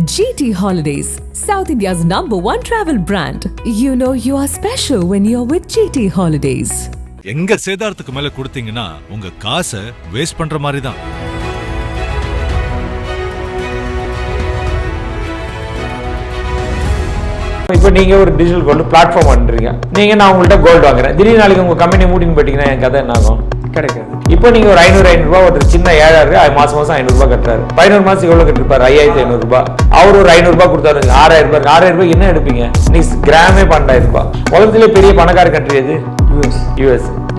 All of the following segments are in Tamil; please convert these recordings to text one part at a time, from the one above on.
GT Holidays, South India's #1 travel brand. You know you are special when you're with GT Holidays. எங்க சேதாரத்துக்கு மேல கொடுத்தீங்கன்னா உங்க காசை வேஸ்ட் பண்ற மாதிரி தான். இப்போ நீங்க ஒரு டிஜிட்டல் கோல்டு பிளாட்ஃபார்ம் பண்றீங்க. நான் உங்கள்கிட்ட கோல்டு வாங்குறேன். திடீர்னு நாளைக்கு உங்க கம்பெனி மூடின்னு போயிட்டீங்கன்னா என் கதை என்ன ஆகும்? கிடைக்காது. இப்போ நீங்க ஒரு 500 ரூபாய் ஒரு சின்ன 7000 மாசம் 500 ரூபாய் கட்டுறாரு. 11 மாசத்துக்கு எவ்வளவு கட்டிருப்பாரு? 5500 ரூபாய். அவர் ஒரு 500 ரூபாய் கொடுத்தாரு. 6000 ரூபாய். 6000 ரூபாய் என்ன எடுப்பீங்க? நீ கிராமே 12000 ரூபாய். உலகத்திலே பெரிய பணக்கார கண்ட்ரி எது?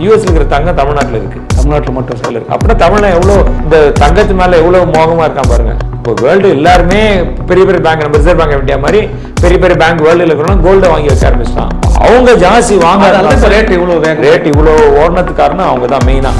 யூஎஸ் இருக்கிற தங்கம் தமிழ்நாட்டில் இருக்கு. தமிழ்நாட்டில் மட்டும் சொல்ல இருக்கு. அப்படின்னா தமிழ்நாடு எவ்வளோ இந்த தங்கத்து மேல எவ்வளவு மோகமா இருக்கான் பாருங்க. இப்போ வேர்ல்டு எல்லாருமே பெரிய பெரிய பேங்க், நம்ம ரிசர்வ் பேங்க் இந்தியா மாதிரி பெரிய பெரிய பேங்க் வேர்ல்டு இருக்கிறோம் கோல்டை வாங்கி வைக்க ஆரம்பிச்சிட்டான். அவங்க ஜாஸ்தி வாங்க ரேட் இவ்வளோ ஓடுனதுக்கு காரணம் அவங்க தான் மெயினா.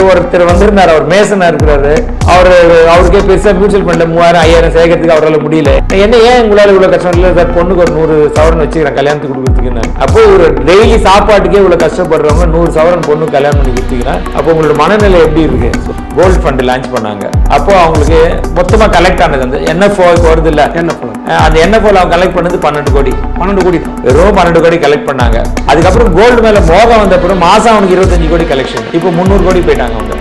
ஒருத்தர் வந்திருந்தார், அவர் மேசனா இருக்கிறாரு. அவருக்கே பெருசா மியூச்சுவல் ஃபண்ட்ல 3000 5000 சேர்க்கறதுக்கு அவரால் முடியல. ஏன் உங்களால இவ்வளவு கஷ்டம் இல்லை சார்? பொண்ணுக்கு ஒரு 100 சவரன் வச்சுக்கிறேன் கல்யாணத்துக்கு கொடுக்குறதுக்கு. அப்போ ஒரு டெய்லி சாப்பாட்டுக்கே இவ்வளவு கஷ்டப்படுறவங்க 100 சவரன் பொண்ணு கல்யாணம் பண்ணி கொடுத்துக்கிறேன். அப்போ உங்களோட மனநிலை எப்படி இருக்கு? கோல்டு ஃபண்ட் லான்ச் பண்ணாங்க. அப்போ அவங்களுக்கு மொத்தமா கலெக்ட் ஆனது அந்த NFO வருது இல்ல, அந்த NFO அவங்க கலெக்ட் பண்ணது 12 கோடி வெறும் 12 கோடி கலெக்ட் பண்ணாங்க. அதுக்கப்புறம் கோல்டு மேல மோகம் வந்த அப்புறம் மாசம் அவனுக்கு 25 கோடி கலெக்ஷன். இப்போ 300 கோடி போயிட்டாங்க அவங்க.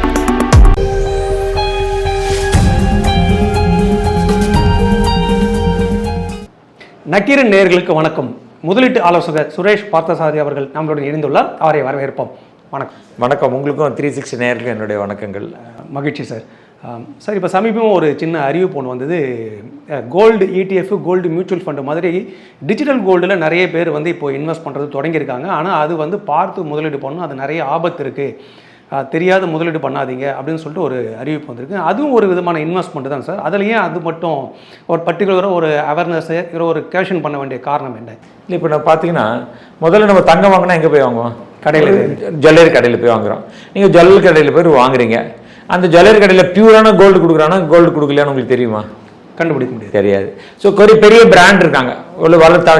நக்கீரன் நேயர்களுக்கு வணக்கம். முதலீட்டு ஆலோசகர் சுரேஷ் பார்த்தசாரதி அவர்கள் நம்மளுடன் இணைந்துள்ளார். அவரை வரவேற்போம். வணக்கம். வணக்கம். உங்களுக்கும் 360 நேயர்களுக்கு என்னுடைய வணக்கங்கள். மகிழ்ச்சி சார். சார், இப்போ சமீபம் ஒரு சின்ன அறிவிப்பு ஒன்று வந்தது. Gold ETF, gold mutual fund மாதிரி டிஜிட்டல் கோல்டில் நிறைய பேர் இப்போ இன்வெஸ்ட் பண்ணுறது தொடங்கியிருக்காங்க. ஆனால் அது பார்த்து முதலீடு பண்ணணும், அது நிறைய ஆபத்து இருக்குது, தெரியாத முதலீடு பண்ணாதீங்க அப்படின்னு சொல்லிட்டு ஒரு அறிவிப்பு வந்திருக்கு. அதுவும் ஒரு விதமான இன்வெஸ்ட்மெண்ட் தான் சார். அதுலேயே அது மட்டும் ஒரு பர்டிகுலராக ஒரு அவேர்னஸை ஒரு கேஷன் பண்ண வேண்டிய காரணம் என்ன? இல்லை, இப்போ நான் பார்த்தீங்கன்னா முதல்ல நம்ம தங்கம் வாங்கினா எங்கே போய் வாங்குவோம்? கடையில், ஜுவல்லரி கடையில் போய் வாங்குறோம். நீங்கள் ஜுவல்லரி கடையில் போய் வாங்குறீங்க. அந்த ஜுவல்லரி கடையில் பியூரான கோல்டு கொடுக்குறானா கோல்டு கொடுக்கலையான்னு உங்களுக்கு தெரியுமா? கண்டுபிடிக்க முடியாது, தெரியாது. ஸோ பெரிய பிராண்ட் இருக்காங்க.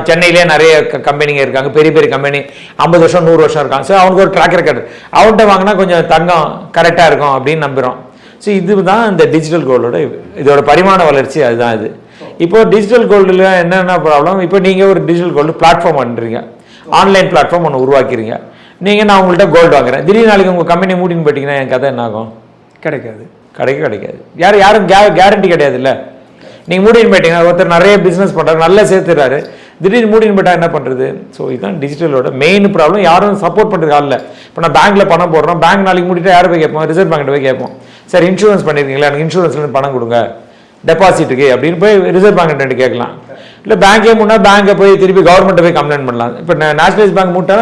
சென்னையிலே நிறைய கம்பெனிங்க இருக்காங்க, பெரிய பெரிய கம்பெனி 50 வருஷம் 100 வருஷம் இருக்காங்க. ஸோ அவனுக்கு ஒரு ட்ராக் ரெக்கார்டு. அவன்கிட்ட வாங்கினா கொஞ்சம் தங்கம் கரெக்டாக இருக்கும் அப்படின்னு நம்புகிறோம். ஸோ இதுதான் இந்த டிஜிட்டல் கோல்டோட இதோட பரிமாண வளர்ச்சி. அதுதான் இது. இப்போ டிஜிட்டல் கோல்டில் என்னென்ன ப்ராப்ளம்? இப்போ நீங்கள் ஒரு டிஜிட்டல் கோல்டு பிளாட்ஃபார்ம் பண்ணுறீங்க, ஆன்லைன் பிளாட்ஃபார்ம் ஒன்று உருவாக்கிறீங்க. நான் உங்கள்கிட்ட கோல்டு வாங்குறேன். திடீர்னு நாளைக்கு உங்கள் கம்பெனி மூடின்னு போயிட்டீங்கன்னா என் கதை என்ன ஆகும்? கிடைக்காது. யாரும் கேரண்டி கிடையாது இல்லை. நீங்கள் மூடின்னு போயிட்டீங்கன்னா ஒருத்தர் நிறைய பிஸ்னஸ் பண்ணுறாரு, நல்லா சேர்த்துறாரு, திடீர்னு மூடின்னு போயிட்டா என்ன பண்ணுறது? ஸோ இதுதான் டிஜிட்டலோட மெயின் ப்ராப்ளம். யாரும் சப்போர்ட் பண்ணுறது ஆள் இல்லை. இப்போ நான் பேங்க்கில் பணம் போடுறோம், பேங்க் நாளைக்கு மூடிட்டு யாரை போய் கேட்போம்? ரிசர்வ் பேங்க்கிட்ட போய் கேட்போம், சார் இன்சூரன்ஸ் பண்ணியிருக்கீங்களா, எனக்கு இன்சூரன்ஸ்லேருந்து பணம் கொடுங்க டெபாசிட்டுக்கு அப்படின்னு போய் ரிசர்வ் பேங்க் கேட்கலாம். இல்லை பேங்கே முன்னா பேங்கை போய் திருப்பி கவர்மெண்ட்டை போய் கம்ப்ளைண்ட் பண்ணலாம். இப்போ நேஷனலைஸ் பேங்க் மூட்டா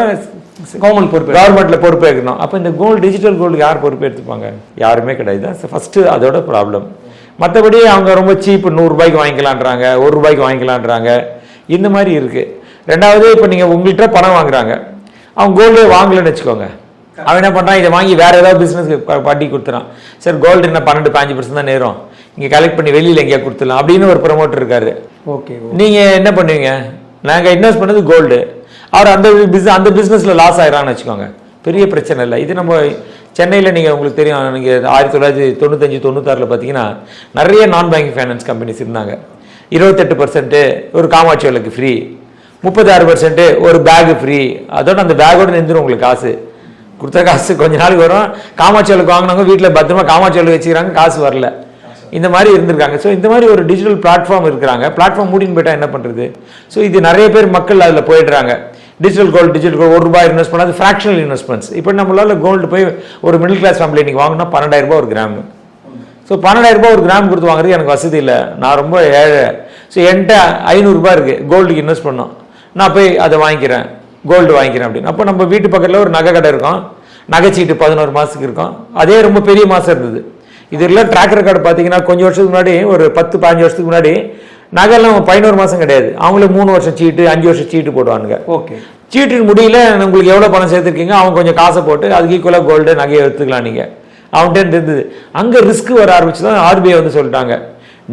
கவர்மெண்ட் பொறுப்பு, கவர்மெண்ட்ல பொறுப்பு எடுக்கணும். அப்போ இந்த டிஜிட்டல் கோல்டு யார் பொறுப்பு எடுத்துப்பாங்க? யாருமே கிடையாது. ஃபர்ஸ்ட் அதோட ப்ராப்ளம். மற்றபடி அவங்க ரொம்ப சீப், 100 ரூபாய்க்கு வாங்கிக்கலான்றாங்க, 1 ரூபாய்க்கு வாங்கிக்கலான்றாங்க, இந்த மாதிரி இருக்கு. ரெண்டாவது, இப்போ நீங்க உங்கள்கிட்ட பணம் வாங்குறாங்க, அவன் கோல்டு வாங்கலன்னு வச்சுக்கோங்க, அவன் என்ன பண்றான்? இதை வாங்கி வேற ஏதாவது பிசினஸ்க்கு பாட்டி கொடுத்துறான். சார் கோல்டு என்ன 12-15% தான் நேரம், இங்க கலெக்ட் பண்ணி வெளியில எங்கேயா கொடுத்துடலாம் அப்படின்னு ஒரு ப்ரமோட்டர் இருக்காரு. ஓகே, நீங்க என்ன பண்ணுவீங்க? நாங்க இன்வெஸ்ட் பண்ணது கோல்டு, அவர் அந்த பிஸ்னஸ்ல லாஸ் ஆயிரான்னு வச்சுக்கோங்க, பெரிய பிரச்சனை இல்லை. இது நம்ம சென்னையில் நீங்கள் உங்களுக்கு தெரியும், நீங்கள் 1995-96 பார்த்தீங்கன்னா நிறைய நான் பேங்கிங் ஃபைனான்ஸ் கம்பெனிஸ் இருந்தாங்க. 28% ஒரு காமாட்சி விளக்கு ஃப்ரீ, 36% ஒரு பேகு ஃப்ரீ. அதோட அந்த பேக்கோட நின்றுடும் உங்களுக்கு காசு. கொடுத்த காசு கொஞ்ச நாளைக்கு வரும். காமாட்சி விளக்கு வாங்கினவங்க வீட்டில் பத்திரமா காமாட்சி விளக்கு வச்சுக்கிறாங்க, காசு வரல. இந்த மாதிரி இருந்திருக்காங்க. ஸோ இந்த மாதிரி ஒரு டிஜிட்டல் பிளாட்ஃபார்ம் இருக்கிறாங்க. பிளாட்ஃபார்ம் மூடின்னு போயிட்டா என்ன பண்ணுறது? ஸோ இது நிறைய பேர் மக்கள் அதில் போயிடுறாங்க. டிஜிட்டல் கோல்டு 1 ரூபாய் இன்வெஸ்ட் பண்ணாது ஃப்ராக்ஷனல் இன்வெஸ்ட்மெண்ட்ஸ். இப்போ நம்மளால கோல்டு போய் ஒரு மிடில் கிளாஸ் ஃபேமிலி இன்னைக்கு வாங்கினா 12,000 ரூபாய் ஒரு கிராம். ஸோ 12,000 ரூபாய் ஒரு கிராம் கொடுத்து வாங்குறது எனக்கு வசதி இல்லை, நான் ரொம்ப ஏழை. ஸோ என்கிட்ட 500 ரூபாய் இருக்குது, கோல்டுக்கு இன்வெஸ்ட் பண்ணோம், நான் போய் அதை வாங்கிக்கிறேன், கோல்டு வாங்கிக்கிறேன் அப்படின்னு. அப்போ நம்ம வீட்டு பக்கத்தில் ஒரு நகை கடை இருக்கும், நகைச்சீட்டு 11 மாதத்துக்கு இருக்கும். அதே ரொம்ப பெரிய மாதம் இருந்தது. இதெல்லாம் ட்ராக் ரெக்கார்டு பார்த்தீங்கன்னா கொஞ்சம் வருஷத்துக்கு முன்னாடி, ஒரு 10-15 வருஷத்துக்கு முன்னாடி நகைலாம் 11 மாதம் கிடையாது, அவங்களே 3 வருஷம் சீட்டு 5 வருஷம் சீட்டு போடுவானுங்க. ஓகே, சீட்டு முடியல, உங்களுக்கு எவ்வளோ பணம் சேர்த்துருக்கீங்க, அவங்க கொஞ்சம் காசை போட்டு அதுக்கு ஈக்குவலாக கோல்டு நகையை எடுத்துக்கலாம். நீங்கள் அவன்கிட்ட இருந்தது. அங்கே ரிஸ்க் வர ஆரம்பிச்சு தான் RBI சொல்லிட்டாங்க,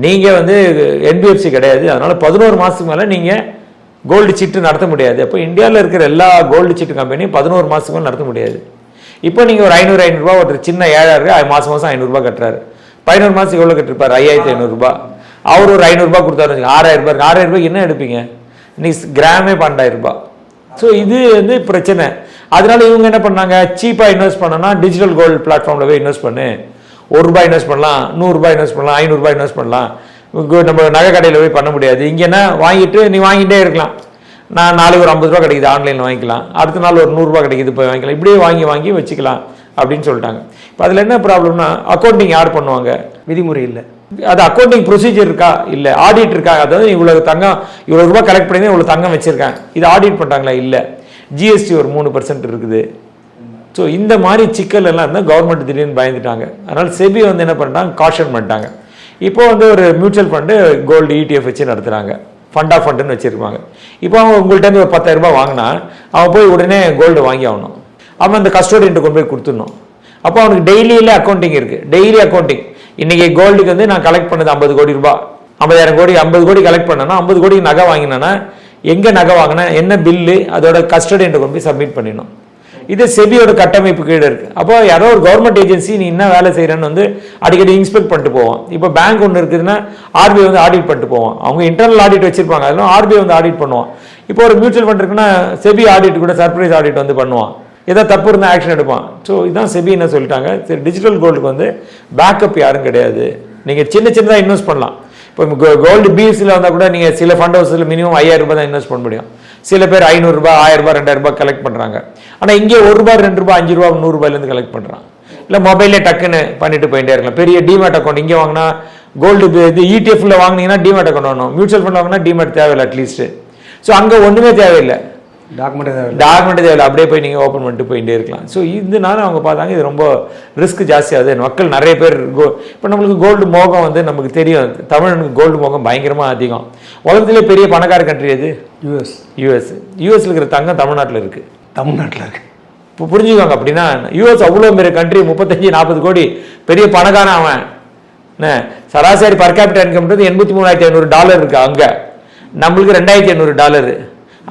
நீங்கள் NBFC கிடையாது, அதனால 11 மாதத்துக்கு மேலே நீங்கள் கோல்டு சீட்டு நடத்த முடியாது. அப்போ இந்தியாவில் இருக்கிற எல்லா கோல்டு சீட்டு கம்பெனியும் 11 மாதத்துக்கு மேலே நடத்த முடியாது. இப்போ நீங்கள் ஒரு 500 ரூபாய் ஒரு சின்ன 7000 மாதம் 500 ரூபாய் கட்டுறாரு. 11 மாதத்துக்கு எவ்வளோ கட்டிருப்பார்? 5500 ரூபாய். அவர் ஒரு 500 ரூபாய் கொடுத்தாரு, 6000 ரூபாய். 6000 ரூபாய்க்கு என்ன எடுப்பீங்க? நீ கிராமே 12,000 ரூபாய். ஸோ இது வந்து பிரச்சனை. அதனால இவங்க என்ன பண்ணாங்க, சீப்பாக இன்வெஸ்ட் பண்ணனா டிஜிட்டல் கோல்டு பிளாட்ஃபார்மில் போய் இன்வெஸ்ட் பண்ணு. 1 ரூபாய் இன்வெஸ்ட் பண்ணலாம், 100 ரூபாய் இன்வெஸ்ட் பண்ணலாம், 500 ரூபாய் இன்வெஸ்ட் பண்ணலாம். நம்ம நகை கடையில் போய் பண்ண முடியாது. இங்கேன்னா வாங்கிட்டு நீ வாங்கிட்டே இருக்கலாம். நான் நாளைக்கு ஒரு 50 ரூபா கிடைக்குது, ஆன்லைனில் வாங்கிக்கலாம். அடுத்த நாள் ஒரு 100 ரூபா கிடைக்குது, போய் வாங்கிக்கலாம். இப்படியே வாங்கி வாங்கி வச்சுக்கலாம் அப்படின்னு சொல்லிட்டாங்க. இப்போ அதில் என்ன ப்ராப்ளம்னா, அக்கௌண்டிங் யார் பண்ணுவாங்க? விதிமுறை இல்லை. அது அக்கௌண்டிங் ப்ரொசீஜர் இருக்கா? இல்லை. ஆடிட் இருக்கா? அதாவது இவ்வளோ தங்கம், இவ்வளோ ரூபாய் கலெக்ட் பண்ணி இவ்வளோ தங்கம் வச்சிருக்காங்க, இது ஆடிட் பண்ணுறாங்களா? இல்லை. ஜிஎஸ்டி ஒரு 3% இருக்குது. ஸோ இந்த மாதிரி சிக்கல் எல்லாம் இருந்தால் கவர்மெண்ட் திடீர்னு பயந்துட்டாங்க. அதனால் செபி வந்து என்ன பண்ணிட்டாங்க, காஷன் பண்ணிட்டாங்க. இப்போ வந்து ஒரு மியூச்சுவல் ஃபண்டு கோல்டு ETF வச்சு நடத்துகிறாங்க. ஃபண்ட் ஆஃப் ஃபண்டுன்னு வச்சுருப்பாங்க. இப்போ அவங்க உங்கள்கிட்ட ஒரு 10,000 ரூபாய் வாங்கினா அவன் போய் உடனே கோல்டு வாங்கி ஆகணும். அவன் அந்த கஸ்டோடியன்ட்டு கொண்டு போய் கொடுத்துடணும். அப்போ அவனுக்கு டெய்லியில் அக்கௌண்டிங் இருக்குது. Daily accounting. இன்றைக்கி கோல்டுக்கு வந்து நான் கலெக்ட் பண்ணது 50 கோடி ரூபாய், 50,000 கோடி, 50 கோடி கலெக்ட் பண்ணேன்னா 50 கோடி நகை வாங்கினேன்னா எங்கே நகை வாங்கினேன், என்ன பில்லு, அதோட கஸ்டோடியன்ட்டு கொண்டு போய் சப்மிட் பண்ணிடணும். இது செபியோட கட்டமைப்பு கீழே இருக்குது. அப்போ யாரோ ஒரு கவர்மெண்ட் ஏஜென்சி நீ என்ன வேலை செய்கிறேன்னு வந்து அடிக்கடி இன்ஸ்பெக்ட் பண்ணிட்டு போவோம். இப்போ பேங்க் ஒன்று இருக்குதுன்னா RBI வந்து ஆடிட் பண்ணிட்டு போவோம். அவங்க இன்டர்னல் ஆடிட் வச்சிருப்பாங்க, அதெல்லாம் RBI வந்து ஆடிட் பண்ணுவோம். இப்போ ஒரு மியூச்சுவல் ஃபண்ட் இருக்குன்னா செபி ஆடிட் கூட சர்ப்ரைஸ் ஆடிட் வந்து பண்ணுவான். ஏதாவது தப்பு இருந்தால் ஆக்ஷன் எடுப்பான். ஸோ இதுதான் செபி என்ன சொல்லிட்டாங்க, சரி டிஜிட்டல் கோல்டுக்கு வந்து பேக்கப் யாரும் கிடையாது. நீங்கள் சின்னதாக இன்வெஸ்ட் பண்ணலாம். இப்போ கோல்டு பீஸில் வந்தால் கூட நீங்கள் சில ஃபண்ட் ஹவுஸில் மினிமம் 5,000 ரூபாய் தான் இன்வெஸ்ட் பண்ண முடியும். சில பேர் 500 ரூபாய், 1000 ரூபாய், 2000 ரூபாய் கலெக்ட் பண்ணுறாங்க. ஆனால் இங்கே 1 ரூபாய், 2 ரூபாய், 5 ரூபாய், 100 ரூபாயிலேருந்து கலெக்ட் பண்ணுறான். இல்லை மொபைல்லே டக்குன்னு பண்ணிட்டு போயிட்டே இருக்கலாம். பெரிய டிமேட் அக்கௌண்ட் இங்கே வாங்கினா கோல்டு இது ETF வாங்கினீங்கன்னா டிமேட் அக்கௌண்ட் வாங்கணும். மியூச்சுவல் ஃபண்ட் வாங்கினா டிமேட் தேவையில்லை அட்லீஸ்ட். ஸோ அங்கே ஒன்றுமே தேவையில்லை, டாக்குமெண்ட் தேவையில்லை, அப்படியே போய் நீங்கள் ஓப்பன் பண்ணிட்டு போயிட்டே இருக்கலாம். ஸோ இதனால அவங்க பார்த்தாங்க இது ரொம்ப ரிஸ்க் ஜாஸ்தியாகுது. மக்கள் நிறைய பேர் இப்போ நம்மளுக்கு கோல்டு மோகம் வந்து நமக்கு தெரியும், தமிழனுக்கு கோல்டு மோகம் பயங்கரமாக அதிகம். உலகத்திலே பெரிய பணக்கார கண்ட்ரி எது? யூஎஸ்ல இருக்கிற தங்கம் தமிழ்நாட்டில் இருக்குது. இப்போ புரிஞ்சுக்கோங்க. அப்படின்னா யூஎஸ் அவ்வளோ பெரிய கண்ட்ரி, 35-40 கோடி, பெரிய பணக்காரன் அவன். என்ன சராசரி பர் கேபிட்டல் இன்கம்ன்றது $83,500 இருக்கு அங்கே. நம்மளுக்கு $2,500.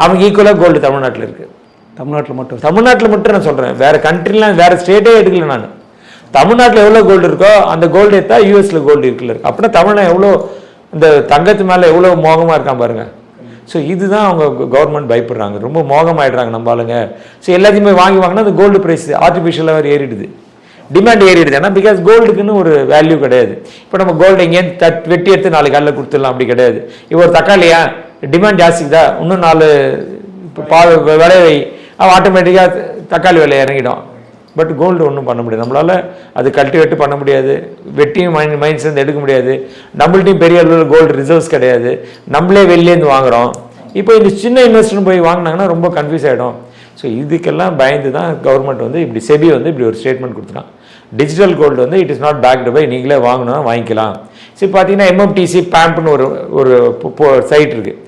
அவங்க ஈக்குவலாக கோல்டு தமிழ்நாட்டில் இருக்குது. தமிழ்நாட்டில் மட்டும் நான் சொல்கிறேன், வேறு கண்ட்ரிலாம் வேறு ஸ்டேட்டே எடுக்கல நான். தமிழ்நாட்டில் எவ்வளோ கோல்டு இருக்கோ அந்த கோல்டு எடுத்தா யூஎஸ்ல கோல்டு இருக்குல்ல இருக்கு. அப்படின்னா தமிழ்நாடு எவ்வளோ இந்த தங்கத்து மேலே எவ்வளோ மோகமாக இருக்கான் பாருங்க. ஸோ இதுதான் அவங்க கவர்மெண்ட் பயப்படுறாங்க, ரொம்ப மோகமாயிடுறாங்க நம்ம ஆளுங்க. ஸோ எல்லாத்தையுமே வாங்கினா அந்த கோல்டு ப்ரைஸ் ஆர்டிஃபிஷியலாக வேறு ஏறிடுது, டிமாண்ட் ஏறிடுது. ஏன்னா பிகாஸ் கோல்டுக்குன்னு ஒரு வேல்யூ கிடையாது. இப்போ நம்ம கோல்டு எங்கேயும் வெட்டி எடுத்து 4 காலில் கொடுத்துடலாம், அப்படி கிடையாது. இப்போ ஒரு தக்காளியா டிமாண்ட் ஜாஸ்தி தான், இன்னும் 4 விலை வை, அவன் ஆட்டோமேட்டிக்காக தக்காளி விலை இறங்கிடும். பட் கோல்டு ஒன்றும் பண்ண முடியாது நம்மளால். அது கல்டிவேட் பண்ண முடியாது, வெட்டியும் மைன்ஸ்லேருந்து எடுக்க முடியாது. நம்மள்ட்டையும் பெரிய அளவில் கோல்டு ரிசர்வ்ஸ் கிடையாது, நம்மளே வெளிலேருந்து வாங்குகிறோம். இப்போ இந்த சின்ன இன்வெஸ்டர்னு போய் வாங்கினாங்கன்னா ரொம்ப கன்ஃபியூஸ் ஆகிடும். ஸோ இதுக்கெல்லாம் பயந்து தான் கவர்மெண்ட் வந்து இப்படி செபி வந்து இப்படி ஒரு ஸ்டேட்மெண்ட் கொடுத்துட்டான். டிஜிட்டல் கோல்டு வந்து it is not backed by, நீங்களே வாங்கணும்னா வாங்கிக்கலாம். சரி பார்த்தீங்கன்னா MMTC PAMPன்னு ஒரு சைட் இருக்குது.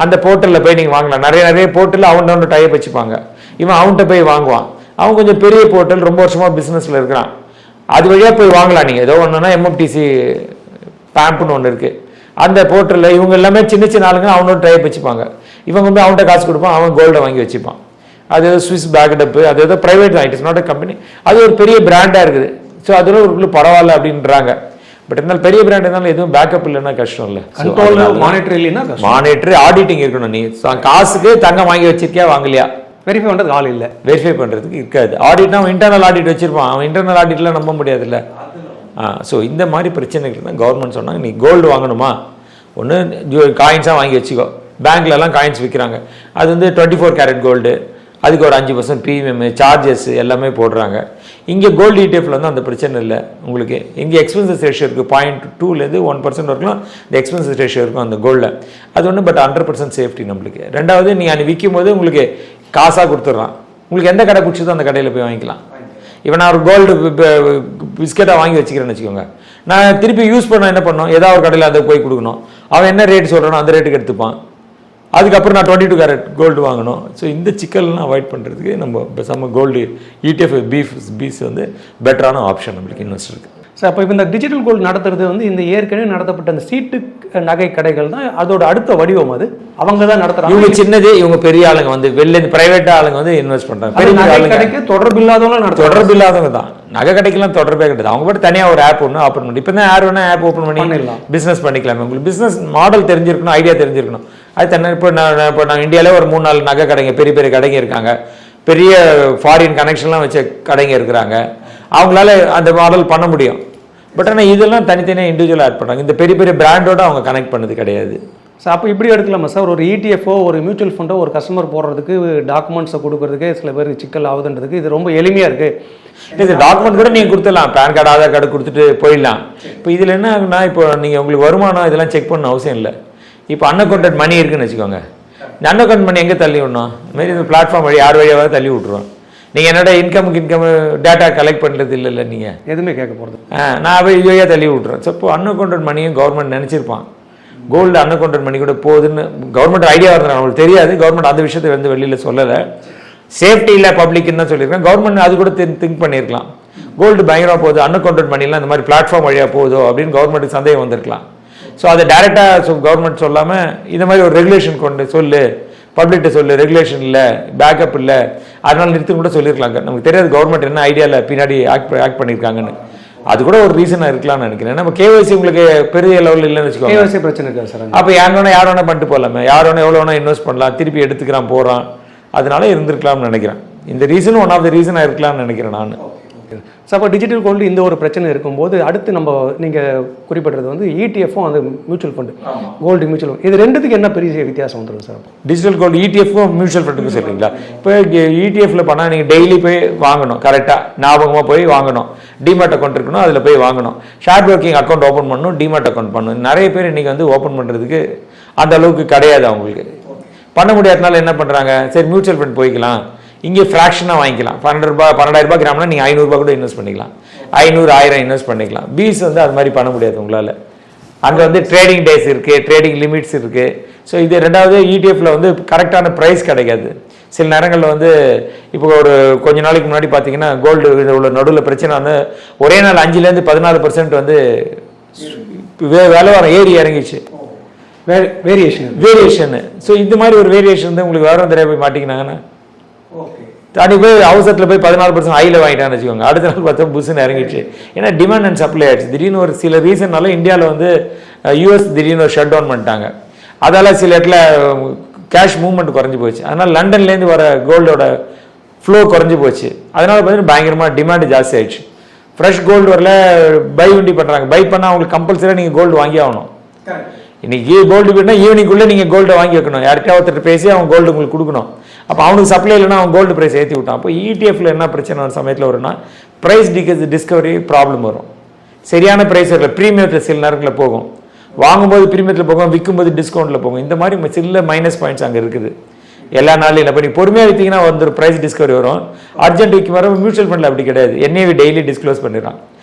அந்த போர்ட்டலில் போய் நீங்கள் வாங்கலாம். நிறைய போர்ட்டலில் அவன் டைப் வச்சுப்பாங்க. இவன் அவன்கிட்ட போய் வாங்குவான். அவன் கொஞ்சம் பெரிய போர்ட்டல், ரொம்ப வருஷமாக பிஸ்னஸில் இருக்கிறான், அது வழியாக போய் வாங்கலாம். நீங்கள் ஏதோ ஒன்றுனா MMTC PAMPன்னு ஒன்று இருக்குது. அந்த போர்ட்டலில் இவங்க எல்லாமே சின்ன ஆளுங்க அவனோட டைப் வச்சுப்பாங்க. இவங்க வந்து அவன்கிட்ட காசு கொடுப்பான், அவன் கோல்டை வாங்கி வச்சுப்பான். அது ஏதோ ஸ்விஸ் பேக்கடப்பு, அது ஏதோ ப்ரைவேட் தான், it is not a company. அது ஒரு பெரிய பிராண்டாக இருக்குது. ஸோ அதில் ஒரு பரவாயில்ல அப்படின்றாங்க. பட் இருந்தாலும் பெரிய பிராண்ட் இருந்தாலும் எதுவும் பேக்கப் இல்லைன்னா கஷ்டம் இல்லை. மானிட்டரி ஆடிட்டிங் இருக்கணும். நீ காசுக்கு தங்கம் வாங்கி வச்சிருக்கியா வாங்கலையா வெரிஃபை பண்ணுறது ஆள் இல்லை, வெரிஃபை பண்ணுறதுக்கு இருக்காது. ஆடிட்னா அவன் இன்டர்னல் ஆடிட் வச்சிருப்பான், அவன் இன்டர்னல் ஆடிட்லாம் நம்ப முடியாதுல்ல. ஸோ இந்த மாதிரி பிரச்சனைகள் தான் கவர்மெண்ட் சொன்னாங்க. நீ கோல்டு வாங்கணுமா, ஒன்று காயின்ஸாக வாங்கி வச்சுக்கோ. பேங்க்லலாம் காயின்ஸ் விற்கிறாங்க, அது வந்து 24 கேரட் கோல்டு, அதுக்கு ஒரு 5% ப்ரீமியம் சார்ஜஸ் எல்லாமே போடுறாங்க. இங்கே கோல்டு ETF வந்து அந்த பிரச்சனை இல்லை உங்களுக்கு. இங்கே எக்ஸ்பென்சஸ் ரேஷியோ இருக்குது, 0.2லேருந்து 1% வரைக்கும் இந்த எக்ஸ்பென்சஸ் ரேஷியோ இருக்கும் அந்த கோல்டில். அது ஒன்று, பட் 100% சேஃப்டி நம்மளுக்கு. ரெண்டாவது, நீ அன்றைக்கி விற்கும் போது உங்களுக்கு காசாக கொடுத்துட்றான். உங்களுக்கு எந்த கடை பிடிச்சதோ அந்த கடையில் போய் வாங்கிக்கலாம். இப்போ நான் ஒரு கோல்டு பிஸ்கெட்டாக வாங்கி வச்சுக்கிறேன்னு வச்சுக்கோங்க, நான் திருப்பி யூஸ் பண்ண என்ன பண்ணணும், ஏதாவது ஒரு கடையில் அதை போய் கொடுக்கணும். அவன் என்ன ரேட் சொல்கிறானோ அந்த ரேட்டுக்கு எடுத்துப்பான். அதுக்கப்புறம் நான் 22 கேரட் கோல்டு வாங்கணும். ஸோ இந்த சிக்கல்லாம் அவாய்ட் பண்ணுறதுக்கு நம்ம பேசாமல் கோல்டு ETF பீஸ் வந்து பெட்டரான ஆப்ஷன் நம்மளுக்கு இன்வெஸ்டருக்கு. சார் அப்போ இப்போ இந்த டிஜிட்டல் கோல்டு நடத்துறது வந்து இந்த ஏற்கனவே நடத்தப்பட்ட அந்த சீட்டு நகை கடைகள் தான் அதோட அடுத்த வடிவம். அது அவங்க தான் நடத்துறாங்க. இவங்க சின்னது, இவங்க பெரிய ஆளுங்க வந்து வெளில பிரைவேட் ஆளுங்க வந்து இன்வெஸ்ட் பண்றாங்க. பெரிய கடைக்கு தொடர்பு இல்லாதவங்க தொடர்பு இல்லாதவங்க தான். நகை கடைக்கெல்லாம் தொடர்பே கிடையாது. அவங்க மட்டும் தனியாக ஒரு ஆப் ஒன்று ஓப்பன் பண்ணி இப்போ தான் யார் வேணா ஆப் ஓப்பன் பண்ணி பிஸ்னஸ் பண்ணிக்கலாம். உங்களுக்கு பிஸ்னஸ் மாடல் தெரிஞ்சிருக்கணும், ஐடியா தெரிஞ்சிருக்கணும். அது தண்ணி இப்போ நான் இந்தியாவிலே ஒரு 3-4 நகை கடைங்க, பெரிய பெரிய கடைங்க இருக்காங்க, பெரிய ஃபாரின் கனெக்ஷன்லாம் வச்ச கடைங்க இருக்கிறாங்க. அவங்களால அந்த மாடல் பண்ண முடியும். பட் ஆனால் இதெல்லாம் தனித்தனியாக இண்டிவிஜுவல் ஆட் பண்ணுறாங்க. இந்த பெரிய பெரிய பிராண்டோட அவங்க கனெக்ட் பண்ணது கிடையாது. ஸோ அப்போ இப்படி எடுக்கலாமா சார்? ஒரு ETF ஒரு மியூச்சுவல் ஃபண்டோ ஒரு கஸ்டமர் போடுறதுக்கு டாக்குமெண்ட்ஸை கொடுக்கறதுக்கு சில பேருக்கு சிக்கல் ஆகுதுன்றதுக்கு இது ரொம்ப எளிமையாக இருக்குது. இது டாக்குமெண்ட் கூட நீங்கள் கொடுத்துடலாம், பேன் கார்டு ஆதார் கார்டு கொடுத்துட்டு போயிடலாம். இப்போ இதில் என்ன ஆகுனா, இப்போ நீங்கள் உங்களுக்கு வருமானம் இதெல்லாம் செக் பண்ண அவசியம் இல்லை. இப்போ அன்அக்கௌண்டட் மணி இருக்குன்னு வச்சுக்கோங்க. இந்த அன்அக்கௌண்ட் மணி எங்கே தள்ளி விடணும்? இதுமாரி இந்த பிளாட்ஃபார்ம் வழி யார் வழியாக தள்ளி விட்ருவோம். நீங்கள் என்னோட இன்கம் டேட்டா கலெக்ட் பண்ணுறது இல்லைல்ல, நீங்கள் எதுவுமே கேட்க போகிறது. நான் போய் இது வழியாக தள்ளி விட்ருவேன். ஸோ இப்போ அன்அக்கௌண்டட் மணியும் கவர்மெண்ட் நினச்சிருப்பான். கோல்டு அன்அக்கௌண்டட் மணி கூட போகுதுன்னு கவர்மெண்ட் ஐடியா வருது, அவங்களுக்கு தெரியாது. கவர்மெண்ட் அந்த விஷயத்தை வந்து வெளியில் சொல்லலை. சேஃப்டி இல்லை பப்ளிக்னு தான் சொல்லியிருக்கேன். கவர்மெண்ட் அது கூட திங்க் பண்ணியிருக்கலாம். கோல்டு பயங்கரமாக போகுது, அன்அக்கௌண்டட் மணிலாம் இந்த மாதிரி பிளாட்ஃபார்ம் வழியாக போகுதோ அப்படின்னு கவர்மெண்ட்டுக்கு சந்தேகம் வந்திருக்கலாம். ஸோ அதை டேரெக்டாக கவர்மெண்ட் சொல்லாமல் இந்த மாதிரி ஒரு ரெகுலேஷன் கொண்டு சொல்லு, பப்ளிக்கிட்ட சொல்லு, ரெகுலேஷன் இல்லை, பேக்கப் இல்லை, அதனால நிறுத்துன்னு கூட சொல்லியிருக்கலாங்க. நமக்கு தெரியாது கவர்மெண்ட் என்ன ஐடியாவில் பின்னாடி ஆக்ட் பண்ணியிருக்காங்கன்னு. அது கூட ஒரு ரீசனாக இருக்கலாம்னு நினைக்கிறேன். நம்ம KYC உங்களுக்கு பெரிய லெவலில் இல்லைன்னு வச்சுக்கோங்க, KYC பிரச்சனை இருக்காது சார். அப்போ யார் வேணா பண்ணிட்டு போகலாமே, யார் வேணா எவ்வளோ வேணா இன்வெஸ்ட் பண்ணலாம், திருப்பி எடுத்துக்கிறான் போகிறான், அதனால இருந்திருக்கலாம்னு நினைக்கிறேன். இந்த ரீசனும் ஒன் ஆஃப் த ரீசனாக இருக்கலாம்னு நினைக்கிறேன் நான். ஸோ அப்போ டிஜிட்டல் கோல்டு இந்த ஒரு பிரச்சனை இருக்கும்போது அடுத்து நம்ம நீங்கள் குறிப்பிட்றது வந்து ETF-ம் அந்த mutual fund, gold mutual fund, இது ரெண்டுத்துக்கு என்ன பெரிய வித்தியாசம் வந்துடும் சார்? டிஜிட்டல் கோல்டு ETF-ம் மியூச்சுவல் ஃபண்டுக்கும் சொல்கிறீங்களா? இப்போ ETF-ல பண்ணால் நீங்கள் டெய்லி போய் வாங்கணும், கரெக்டாக ஞாபகமாக போய் வாங்கணும். டிமாட் அக்கௌண்ட் இருக்கணும், அதில் போய் வாங்கணும். ஷேர் ப்ரோக்கிங் அக்கௌண்ட் ஓப்பன் பண்ணணும், டிமாட் அக்கௌண்ட் பண்ணணும். நிறைய பேர் இன்றைக்கி வந்து ஓப்பன் பண்ணுறதுக்கு அந்த அளவுக்கு கிடையாது. அவங்களுக்கு பண்ண முடியாதனால என்ன பண்ணுறாங்க, சரி மியூச்சுவல் ஃபண்ட் போய்க்கலாம், இங்கே ஃப்ராக்ஷனாக வாங்கிக்கலாம். 12,000 ரூபாய் கிராம்னா நீங்கள் 500 ரூபாய் கூட இன்வெஸ்ட் பண்ணிக்கலாம், 500, 1000 இன்வெஸ்ட் பண்ணிக்கலாம். பீஸ் வந்து அது மாதிரி பண்ண முடியாது உங்களால். அங்கே வந்து ட்ரேடிங் டேஸ் இருக்குது, ட்ரேடிங் லிமிட்ஸ் இருக்குது. ஸோ இது ரெண்டாவது ETF-ல வந்து கரெக்டான ப்ரைஸ் கிடைக்காது. சில நேரங்களில் வந்து இப்போ ஒரு கொஞ்ச நாளைக்கு முன்னாடி பார்த்தீங்கன்னா கோல்டு உள்ள நடுவில் பிரச்சனை வந்து ஒரே நாள் 5% 14% வந்து விலை வர ஏறி இறங்கிச்சு. வேரியேஷனு. ஸோ இந்த மாதிரி ஒரு வேரியேஷன் வந்து உங்களுக்கு விவரம் தெரியாது போய் மாட்டிக்கினாங்கன்னா தாண்டி போய் அவசரத்தில் போய் 14% ஹையில் வாங்கிட்டான்னு வச்சுக்கோங்க. அடுத்த நாள் பார்த்தா புதுசுன்னு இறங்கிடுச்சு. ஏன்னா டிமாண்ட் அண்ட் சப்ளை ஆகிடுச்சு. திடீர்னு ஒரு சில ரீசன்னால இந்தியாவில் வந்து US திடீர்னு ஒரு ஷட் டவுன் பண்ணிட்டாங்க. அதால் சில இடத்துல கேஷ் மூவ்மெண்ட் குறைஞ்சி போச்சு. அதனால் லண்டன்லேருந்து வர கோல்டோட ஃப்ளோ குறைஞ்சி போச்சு. அதனால் பார்த்தீங்கன்னா பயங்கரமாக டிமாண்டு ஜாஸ்தி ஆயிடுச்சு. ஃப்ரெஷ் கோல்டு வரல, பை வண்டி பண்ணுறாங்க. பை பண்ணால் அவங்களுக்கு கம்பல்சரியாக நீங்கள் கோல்டு வாங்கி ஆகணும். இன்னைக்கு கோல்டு வேணும்னா ஈவினிங்குள்ளே நீங்கள் கோல்டை வாங்கி வைக்கணும். யார்கிட்ட ஒருத்தர் பேசி அவன் கோல்டு உங்களுக்கு கொடுக்கணும். அப்போ அவனுக்கு சப்ளை இல்லைன்னா அவன் கோல்டு ப்ரைஸ் ஏற்றி விட்டான். அப்போ ETF-ல என்ன பிரச்சனை ஒரு சமயத்தில் வரும்னா ப்ரைஸ் டிஸ்கவரி ப்ராப்ளம் வரும். சரியான ப்ரைஸ் வரல, ப்ரீமியத்தில் சில நேரங்களில் போகும், வாங்கும்போது ப்ரீமியத்தில் போகும், விற்கும்போது டிஸ்கவுண்ட்டில் போகும். இந்த மாதிரி சில மைனஸ் பாயிண்ட்ஸ் அங்கே இருக்குது. எல்லா நாளும் இல்லை. இப்போ நீங்கள் பொறுமையாக விற்றீங்கன்னா வந்து ஒரு ப்ரைஸ் டிஸ்கவரி வரும். அர்ஜென்ட் விற்க வர மியூச்சுவல் ஃபண்டில் அப்படி கிடையாது. NAV டெய்லி டிஸ்க்ளோஸ் பண்ணிடுறான்.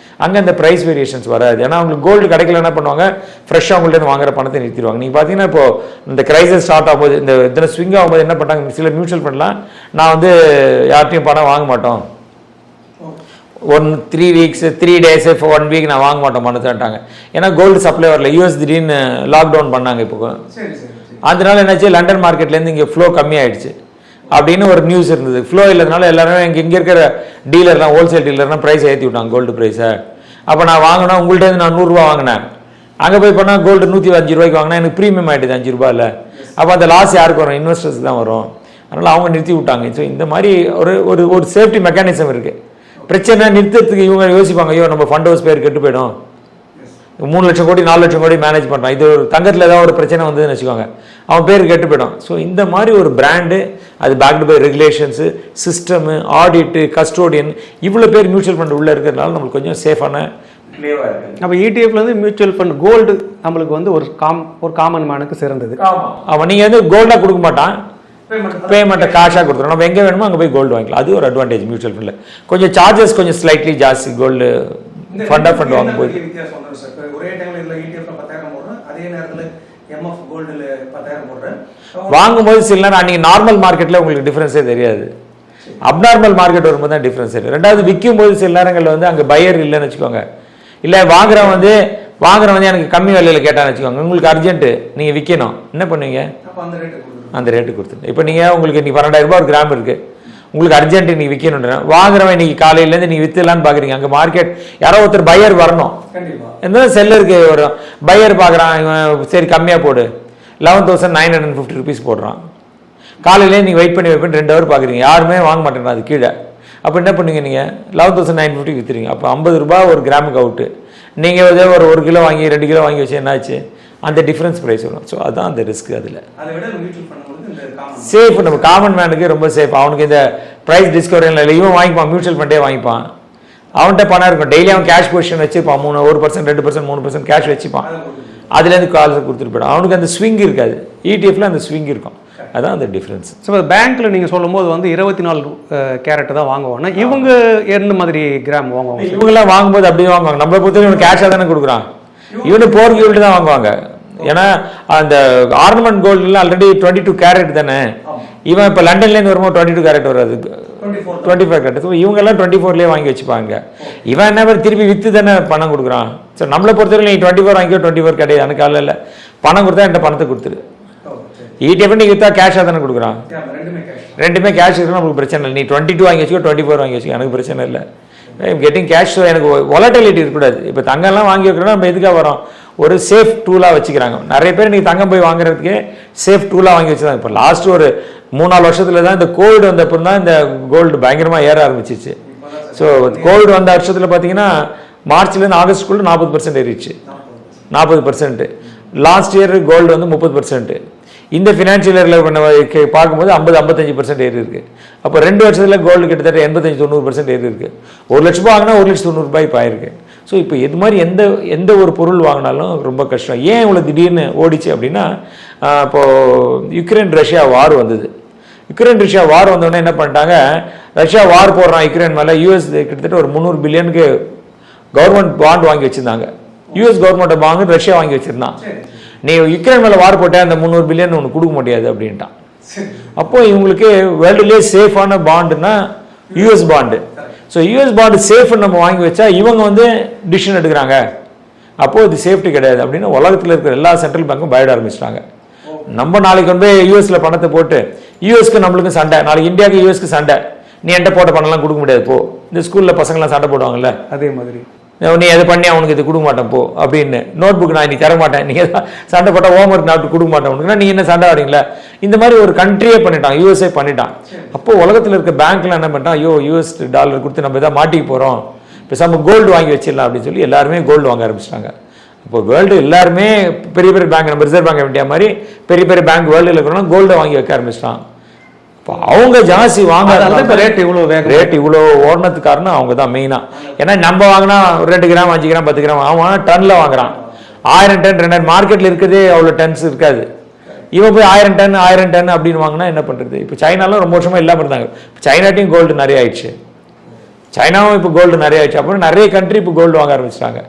அங்கே அந்த ப்ரைஸ் வேரியேஷன்ஸ் வராது. ஏன்னா அவங்களுக்கு கோல்டு கிடைக்கல என்ன பண்ணுவாங்க, ஃப்ரெஷ்ஷாக அவங்கள்ட்ட வாங்குற பணத்தை நிறுத்திடுவாங்க. நீங்கள் பார்த்தீங்கன்னா இப்போ இந்த கிரைசிஸ் ஸ்டார்ட் ஆகும்போது, இந்த இதில் ஸ்விங் ஆகும்போது என்ன பண்ணுறாங்க, சில மியூச்சுவல் ஃபண்ட்லாம் நான் வந்து யார்ட்டையும் பணம் வாங்க மாட்டோம், 3 weeks 3 days 1 week நான் வாங்க மாட்டோம் பணத்தாட்டாங்க. ஏன்னா கோல்டு சப்ளை வரல. US திடீர்னு லாக்டவுன் பண்ணாங்க. இப்போ அதனால என்னாச்சு, லண்டன் மார்க்கெட்லேருந்து இங்கே ஃப்ளோ கம்மியாயிடுச்சு அப்படின்னு ஒரு நியூஸ் இருந்தது. ஃப்ளோ இல்லாதனால எல்லாரும் இங்கே இருக்கிற டீலர்லாம், ஹோல்சேல் டீலர்லாம் ப்ரைஸ் ஏற்றி விட்டாங்க கோல்டு ப்ரைஸை. அப்போ நான் வாங்கினா உங்கள்கிட்ட நான் 100 ரூபா வாங்கினேன், அங்கே போய் பண்ணால் கோல்டு 105 ரூபாய்க்கு வாங்கினா எனக்கு ப்ரீமியம் ஆகிடுது 5 ரூபா இல்லை. அப்போ அந்த லாஸ் யாருக்கு வரும், இன்வெஸ்டர்ஸ்க்கு தான் வரும். அதனால் அவங்க நிறுத்தி விட்டாங்க. ஸோ இந்த மாதிரி ஒரு சேஃப்டி மெக்கானிசம் இருக்குது. பிரச்சனை நிறுத்தத்துக்கு இவங்க யோசிப்பாங்க, ஐயோ நம்ம ஃபண்ட் ஹவுஸ் பேர் கெட்டு போயிடும், 3 லட்சம் கோடி 4 லட்சம் கோடி மேனேஜ் பண்ணுறான், இது ஒரு தங்கத்தில் ஏதாவது ஒரு பிரச்சனை வந்ததுன்னு வச்சுக்கோங்க, அவன் பேர் கெட்டு போயிடும். ஸோ இந்த மாதிரி ஒரு பிராண்டு, அது பேக்டு பை ரெகுலேஷன்ஸு, சிஸ்டமு, ஆடிட்டு, கஸ்டோடியன், இவ்வளோ பேர் மியூச்சுவல் ஃபண்ட் உள்ளே இருக்கிறதுனால நம்மளுக்கு கொஞ்சம் சேஃபான கிளியராக இருக்குது. அப்போ ETF-லேருந்து மியூச்சுவல் ஃபண்ட் கோல்டு நம்மளுக்கு வந்து ஒரு காமன் மேனுக்கு சிறந்தது. அவன் நீங்கள் வந்து கோல்டாக கொடுக்க மாட்டான், பேமெண்ட்டை காஷாக கொடுத்துரும். நம்ம எங்கே வேணுமோ அங்கே போய் கோல்டு வாங்கிக்கலாம். அது ஒரு அட்வான்டேஜ் மியூச்சுவல் ஃபண்டில். கொஞ்சம் சார்ஜஸ் கொஞ்சம் ஸ்லைட்லி ஜாஸ்தி கோல்டு ஃபண்ட் வாங்கும்போது. வாங்கும்போது சில நேரம் அன்றைக்கி நார்மல் மார்க்கெட்டில் உங்களுக்கு டிஃப்ரென்ஸே தெரியாது, அப்நார்மல் மார்க்கெட் வரும்போது தான் டிஃப்ரென்ஸ் தெரியும். ரெண்டாவது விற்கும் போது சில நேரங்களில் வந்து அங்கே பையர் இல்லைன்னு வச்சுக்கோங்க, இல்லை வாங்குறவன் வந்து எனக்கு கம்மி விலையில் கேட்டான்னு வச்சுக்கோங்க, உங்களுக்கு அர்ஜென்ட்டு நீங்கள் விற்கணும், என்ன பண்ணுவீங்க? அந்த ரேட்டு கொடுத்துருங்க. இப்போ நீங்கள் உங்களுக்கு இன்றைக்கி 12,000 ரூபாய் ஒரு கிராம் இருக்குது, உங்களுக்கு அர்ஜென்ட் நீங்கள் விற்கணுன்ற வாங்குறவன் இன்றைக்கி காலையிலேருந்து நீங்கள் விற்றுலான்னு பார்க்குறீங்க. அங்கே மார்க்கெட் யாரோ ஒருத்தர் பையர் வரணும், எந்த செல்லருக்கு வரும், பையர் பார்க்குறான், இவன் சரி கம்மியாக போடு 11,950 ருபீஸ் போடுறான். காலையிலே நீங்கள் வெயிட் பண்ணி 2 ஹவர் பார்க்குறீங்க, யாருமே வாங்க மாட்டேங்கிறான் அது கீழே. அப்போ என்ன பண்ணுவீங்க? நீங்கள் 11,950 விற்றுறீங்க. அப்போ 50 ரூபாய் ஒரு கிராமுக்கு அவுட்டு. நீங்கள் வந்து ஒரு 1 கிலோ வாங்கி 2 கிலோ வாங்கி வச்சு என்னாச்சு? அந்த டிஃப்ரென்ஸ் ப்ரைஸ் வரும். ஸோ அதுதான் அந்த ரிஸ்க். அதில் சேஃப், நம்ம காமன் மேனுக்கு ரொம்ப சேஃப். அவனுக்கு இந்த ப்ரைஸ் டிஸ்கவரி இல்லை, இவன் வாங்கிப்பான், மியூச்சுவல் ஃபண்டே வாங்கிப்பான். அவன்கிட்ட பணம் இருக்கும், டெய்லி அவன் கேஷ் பொசிஷன் வச்சுப்பான், 1%, 2%, 3% கேஷ் வச்சுப்பான். அதுலேருந்து கால்ஸ் கொடுத்துட்டு போய்டும். அவனுக்கு அந்த ஸ்விங் இருக்காது. இடிஎஃப்ல அந்த ஸ்விங் இருக்கும். அதான் அந்த டிஃப்ரென்ஸ். ஸோ பேங்க்கில் நீங்கள் சொல்லும்போது வந்து 24 கேரட் தான் வாங்குவாங்கன்னா இவங்க என்ன மாதிரி கிராம் வாங்குவாங்க? இவங்கெல்லாம் வாங்கும்போது அப்படியே வாங்குவாங்க. நம்மளை பொறுத்தவரை இவன் கேஷாக தானே கொடுக்குறான். இவனு போர் கோல்டு தான் வாங்குவாங்க. ஏன்னா அந்த ஆர்னமெண்ட் கோல்டுலாம் ஆல்ரெடி 22 கேரட் தானே. இவன் இப்போ லண்டன்லேருந்து வரும்போது 22 கேரட் வராது, 25 கேரட். ஸோ இவங்கெல்லாம் 24லேயே வாங்கி வச்சுப்பாங்க. இவன் என்ன பேர் திருப்பி விற்று தானே பணம் கொடுக்குறான். ஸோ நம்மளை பொறுத்தவரை நீ 24 வாங்கிக்கோ, 24 கிடையாது எனக்கு காலையில் இல்லை, பணம் கொடுத்தா என்கிட்ட பணத்தை கொடுத்துரு. இடிஎஃப் நீ விற்றா கேஷாக தானே கொடுக்குறான். ரெண்டுமே கேஷ் இருக்குன்னா நமக்கு பிரச்சனை இல்லை. நீ 22 வாங்கி வச்சுக்கோ, 24 வாங்கி வச்சுக்கோ, எனக்கு பிரச்சனை இல்லை. Getting cash. எனக்கு வாலட்டிலிட்டி இருக்கக்கூடாது. இப்போ தங்கம்லாம் வாங்கி வைக்கிறோன்னா நம்ம எதுக்காக வரோம்? ஒரு சேஃப் டூலாக வச்சுக்கிறாங்க. நிறைய பேர் நீங்கள் தங்கம் போய் வாங்குறதுக்கு சேஃப் டூலாக வாங்கி வச்சுருந்தாங்க. இப்போ லாஸ்ட் ஒரு 3-4 வருஷத்துல தான் இந்த கோவிட் வந்தப்பறம் தான் இந்த கோல்டு பயங்கரமாக ஏற ஆரம்பிச்சிச்சு. ஸோ கோவிட் வந்த வருஷத்தில் பார்த்தீங்கன்னா மார்ச்லேருந்து ஆகஸ்ட்குள்ளே 40% ஏறிடுச்சு. 40%. லாஸ்ட் இயர் கோல்டு வந்து 30%. இந்த ஃபினான்ஷியல் இயரில் பண்ண பார்க்கும்போது 50-55% ஏறி இருக்குது. அப்போ 2 வருஷத்தில் கோல்டு கிட்டத்தட்ட 85-90% ஏறி இருக்குது. 1 லட்ச ரூபாய் வாங்கினா 1,90,000 ரூபாய் இப்போ ஆயிருக்கு. ஸோ இப்போ இது மாதிரி எந்த ஒரு பொருள் வாங்கினாலும் ரொம்ப கஷ்டம். ஏன் இவ்வளோ திடீர்னு ஓடிச்சு அப்படின்னா, இப்போது யுக்ரைன் ரஷ்யா வார் வந்தது. யுக்ரைன் ரஷ்யா வார் வந்தோடனே என்ன பண்ணிட்டாங்க, ரஷ்யா வார் போடுறான் யுக்ரைன் மேலே, யூஎஸ் கிட்டத்தட்ட ஒரு 300 பில்லியனுக்கு கவர்மெண்ட் பாண்ட் வாங்கி வச்சுருந்தாங்க. யூஎஸ் கவர்மெண்ட்டை பாண்டு ரஷ்யா வாங்கி வச்சுருந்தான். நீ யுக்ரைன் மேலே வார் போட்ட அந்த 300 பில்லியன் ஒன்று கொடுக்க முடியாது அப்படின்ட்டான். அப்போ இவங்களுக்கு வேர்ல்டுலேயே சேஃபான பாண்டுன்னா US bond. So US bond சேஃப்னு நம்ம வாங்கி வச்சா இவங்க வந்து டிசிஷன் எடுக்கிறாங்க. அப்போது இது சேஃப்டி கிடையாது அப்படின்னு உலகத்தில் இருக்கிற எல்லா சென்ட்ரல் பேங்க்கும் பயப்பட ஆரம்பிச்சிட்டாங்க. நம்ம நாளைக்கு வந்து யூஎஸ்ல பணத்தை போட்டு யூஎஸ்க்கு நம்மளுக்கும் சண்டை, நாளைக்கு இந்தியாவுக்கு யூஎஸ்க்கு சண்டை, நீ என்கிட்ட போட்ட பணம்லாம் கொடுக்க முடியாது போ. இந்த ஸ்கூலில் பசங்களாம் சண்டை போடுவாங்கல்ல, அதே மாதிரி நீ எது பண்ணி அவனுக்கு இது கொடுக்க மாட்டேன் போ அப்படின்னு, நோட் புக் நான் நீ தர மாட்டேன், நீங்கள் சண்டை போட்டால் ஹோம் ஒர்க் நான் கொடுக்க மாட்டேன் உனக்குன்னா நீ என்ன சண்டை வரீங்களா. இந்த மாதிரி ஒரு கண்ட்ரியே பண்ணிட்டான், யூஎஸ்ஏ பண்ணிட்டான். அப்போது உலகத்தில் இருக்க பேங்க்லாம் என்ன பண்ணிட்டான், ஐயோ யூஎஸ் டாலர் கொடுத்து நம்ம எதாவது மாட்டிக்க போகிறோம், பேசாமல் கோல்டு வாங்கி வச்சிடலாம் அப்படின்னு சொல்லி எல்லாருமே கோல்டு வாங்க ஆரம்பிச்சிட்டாங்க. இப்போ வேர்ல்டு எல்லாருமே பெரிய பெரிய பேங்க், நம்ம ரிசர்வ் பேங்க் ஆஃப் இந்தியா மாதிரி பெரிய பெரிய பேங்க் வேர்ல்டில் இருக்கிறோம்னா கோல்டை வாங்கி வைக்க ஆரம்பிச்சிட்டான். இப்போ அவங்க ஜாஸ்தி வாங்க ரேட் இவ்வளோ ஓடுனதுக்கு காரணம் அவங்க தான் மெயினாக. ஏன்னா நம்ம வாங்கினா 2 கிராம் 5 கிராம் 10 கிராம், அவன் டன்னில் வாங்குறான். 1000 டன் 2000 மார்க்கெட்டில் இருக்கிறதே அவ்வளோ டன்ஸ் இருக்காது. இவன் போய் 1000 டன் அப்படின்னு வாங்கினா என்ன பண்ணுறது. இப்போ சைனாலாம் ரொம்ப வருஷமாக இல்லாமல் இருந்தாங்க. இப்போ சைனாட்டையும் கோல்டு நிறைய ஆயிடுச்சு, சைனாவும் இப்போ கோல்டு நிறைய ஆயிடுச்சு. அப்புறம் நிறைய கண்ட்ரி இப்போ கோல்டு வாங்க ஆரம்பிச்சிட்டாங்க.